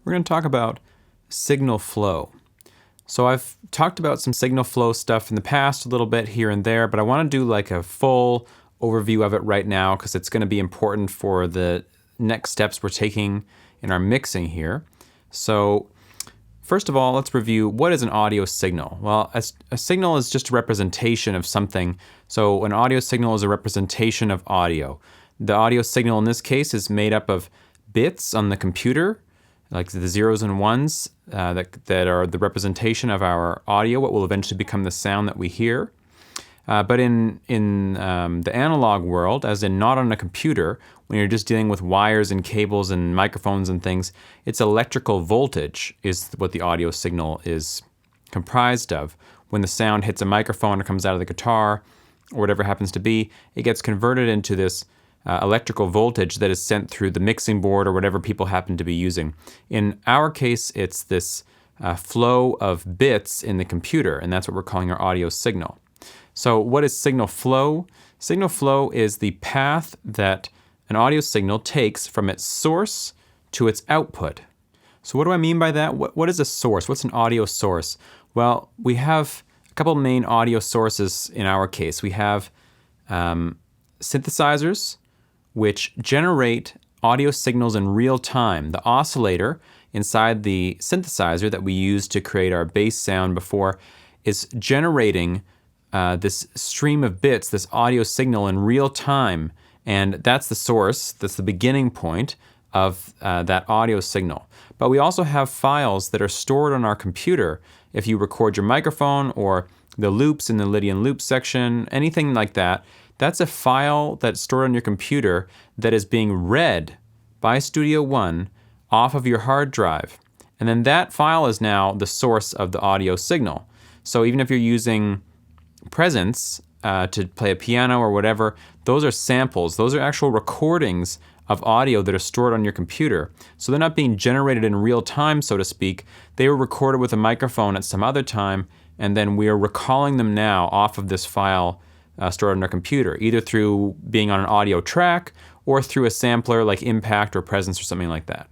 we're going to talk about signal flow. So I've talked about some signal flow stuff in the past a little bit here and there, but I want to do like a full overview of it right now because it's going to be important for the next steps we're taking in our mixing here. So first of all, let's review what is an audio signal. Well, a signal is just a representation of something. So an audio signal is a representation of audio. The audio signal in this case is made up of bits on the computer, like the zeros and ones that are the representation of our audio, what will eventually become the sound that we hear. But in the analog world, as in not on a computer, when you're just dealing with wires and cables and microphones and things, it's electrical voltage is what the audio signal is comprised of. When the sound hits a microphone or comes out of the guitar or whatever it happens to be, it gets converted into this electrical voltage that is sent through the mixing board or whatever people happen to be using. In our case, it's this flow of bits in the computer, and that's what we're calling our audio signal. So what is signal flow? Signal flow is the path that an audio signal takes from its source to its output. So what do I mean by that? What is a source? What's an audio source? Well, we have a couple main audio sources in our case. We have synthesizers, which generate audio signals in real time. The oscillator inside the synthesizer that we used to create our bass sound before is generating this stream of bits, this audio signal in real time, and that's the source, that's the beginning point of that audio signal. But we also have files that are stored on our computer. If you record your microphone or the loops in the Lydian loop section, anything like that, that's a file that's stored on your computer that is being read by Studio One off of your hard drive. And then that file is now the source of the audio signal. So even if you're using presents to play a piano or whatever, those are samples. Those are actual recordings of audio that are stored on your computer. So they're not being generated in real time, so to speak. They were recorded with a microphone at some other time, and then we are recalling them now off of this file stored on our computer, either through being on an audio track or through a sampler like Impact or Presence or something like that.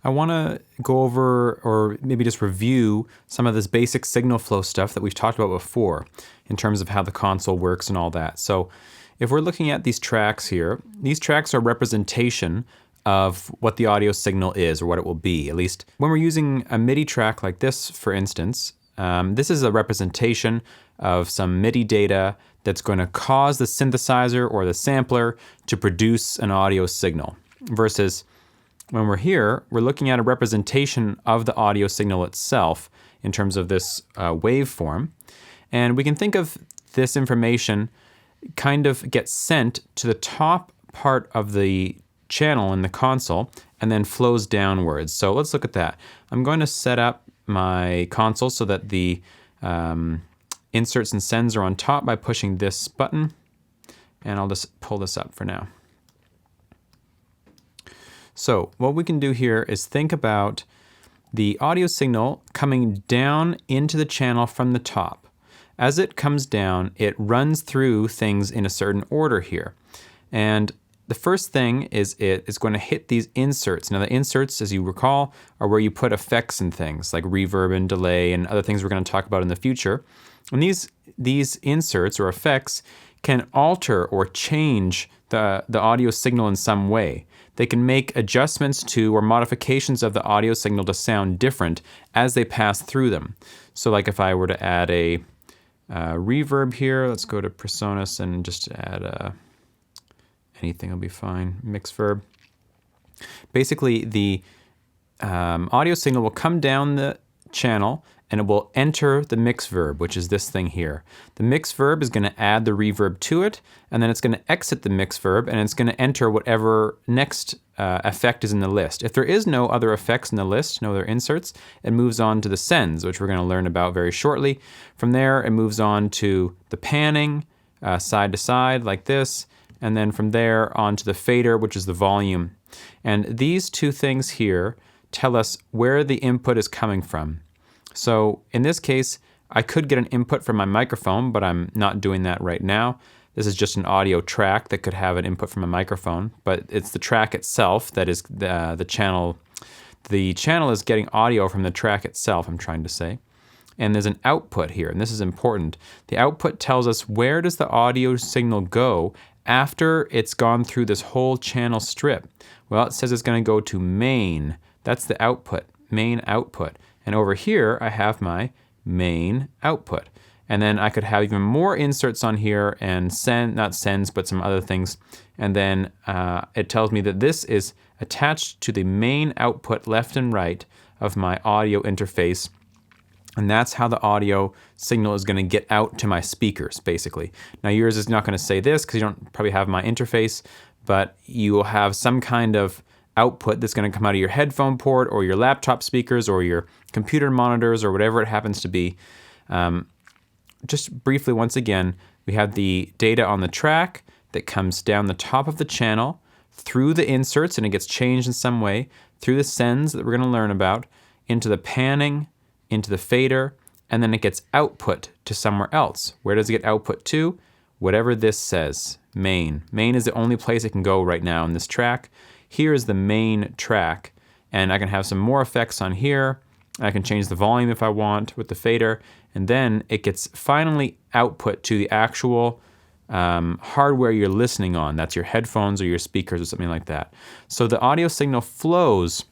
I want to go over, or maybe just review, some of this basic signal flow stuff that we've talked about before in terms of how the console works and all that. So if we're looking at these tracks here, these tracks are representation of what the audio signal is or what it will be. At least when we're using a MIDI track like this, for instance, this is a representation of some MIDI data that's going to cause the synthesizer or the sampler to produce an audio signal. Versus when we're here, we're looking at a representation of the audio signal itself in terms of this waveform. And we can think of this information kind of gets sent to the top part of the channel in the console and then flows downwards. So let's look at that. I'm going to set up my console so that the inserts and sends are on top by pushing this button, and I'll just pull this up for now. So what we can do here is think about the audio signal coming down into the channel from the top. As it comes down, it runs through things in a certain order here. And the first thing is it is going to hit these inserts. Now the inserts, as you recall, are where you put effects and things like reverb and delay and other things we're going to talk about in the future. And these inserts or effects can alter or change the audio signal in some way. They can make adjustments to or modifications of the audio signal to sound different as they pass through them. So like if I were to add a reverb here, let's go to Presonus and just add anything will be fine, mix verb. Basically the audio signal will come down the channel and it will enter the mix verb, which is this thing here. The mix verb is going to add the reverb to it, and then it's going to exit the mix verb, and it's going to enter whatever next effect is in the list. If there is no other effects in the list, no other inserts, it moves on to the sends, which we're going to learn about very shortly. From there, it moves on to the panning, side to side like this, and then from there on to the fader, which is the volume. And these two things here tell us where the input is coming from. So in this case, I could get an input from my microphone, but I'm not doing that right now. This is just an audio track that could have an input from a microphone, but it's the track itself that is the channel the channel is getting audio from the track itself, I'm trying to say. And there's an output here, and this is important. The output tells us where does the audio signal go after it's gone through this whole channel strip. Well, it says it's going to go to main. That's the output, main output. And over here, I have my main output. And then I could have even more inserts on here and not sends, but some other things. And then it tells me that this is attached to the main output left and right of my audio interface. And that's how the audio signal is going to get out to my speakers, basically. Now yours is not going to say this because you don't probably have my interface, but you will have some kind of output that's going to come out of your headphone port or your laptop speakers or your computer monitors or whatever it happens to be. Just briefly, once again, we have the data on the track that comes down the top of the channel through the inserts, and it gets changed in some way, through the sends that we're going to learn about, into the panning, into the fader, and then it gets output to somewhere else. Where does it get output to? Whatever this says, main. Main is the only place it can go right now in this track. Here is the main track, and I can have some more effects on here. I can change the volume if I want with the fader, and then it gets finally output to the actual hardware you're listening on. That's your headphones or your speakers or something like that. So the audio signal flows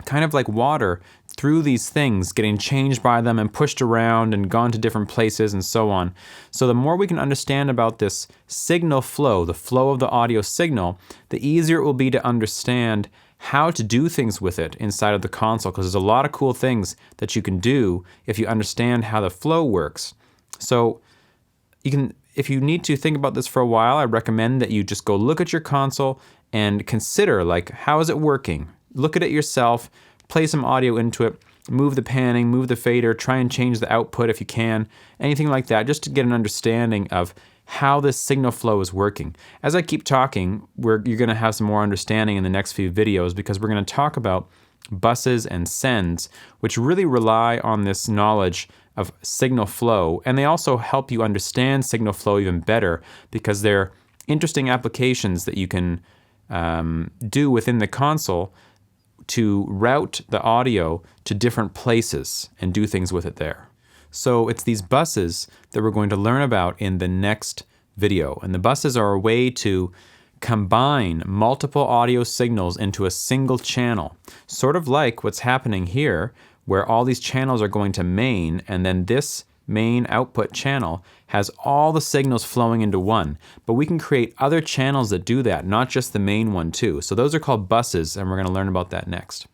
kind of like water through these things, getting changed by them and pushed around and gone to different places and so on. So the more we can understand about this signal flow, the flow of the audio signal, the easier it will be to understand how to do things with it inside of the console, because there's a lot of cool things that you can do if you understand how the flow works. So you can, if you need to think about this for a while, I recommend that you just go look at your console and consider, like, how is it working? Look at it yourself, play some audio into it, move the panning, move the fader, try and change the output if you can, anything like that, just to get an understanding of how this signal flow is working. As I keep talking, you're going to have some more understanding in the next few videos, because we're going to talk about buses and sends, which really rely on this knowledge of signal flow, and they also help you understand signal flow even better, because they're interesting applications that you can do within the console to route the audio to different places and do things with it there. So it's these buses that we're going to learn about in the next video. And the buses are a way to combine multiple audio signals into a single channel, sort of like what's happening here, where all these channels are going to main, and then this main output channel has all the signals flowing into one. But we can create other channels that do that, not just the main one too. So those are called buses, and we're going to learn about that next.